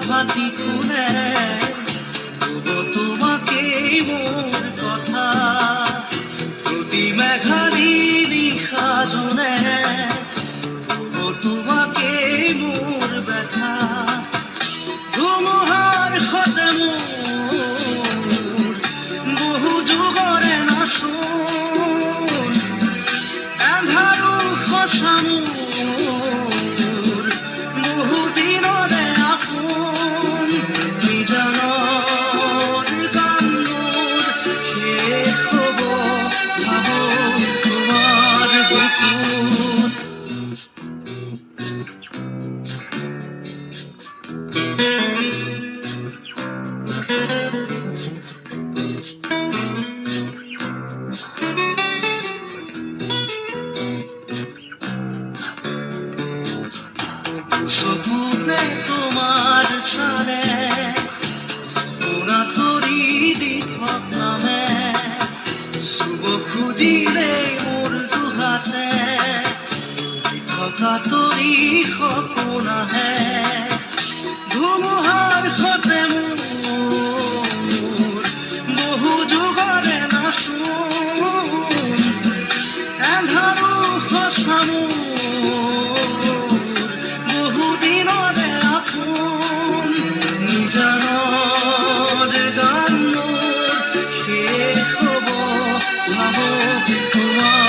ভাতি ফুলে তবু তোমাকে মোৰ কথা প্ৰতি মেঘালি নিশা জনে তবু তোমাকে মোৰ ব্যথা ধুমুহাৰ সতে মোৰ বহু যুগৰে নাচোন এন্ধাৰো সঁচা মোৰ বহু দিনৰে আপোন নিজানৰ গান মোৰ শেষ হ'ব ভাবো তোমাৰ বুকুত চকুতে তোমাৰ চালে পুৰা তৰি দি থকামে চুব খুজিলে মোৰ দুহাতে দি থকা তৰি সপোন আহে ধুমুহাৰ সতে মোৰ বহু যুগৰে নাচোন এন্ধাৰো সঁচা বহু দিনৰে আপোন নিজানৰ গান মোৰ শেষ হ'ব ভাবো তোমাৰ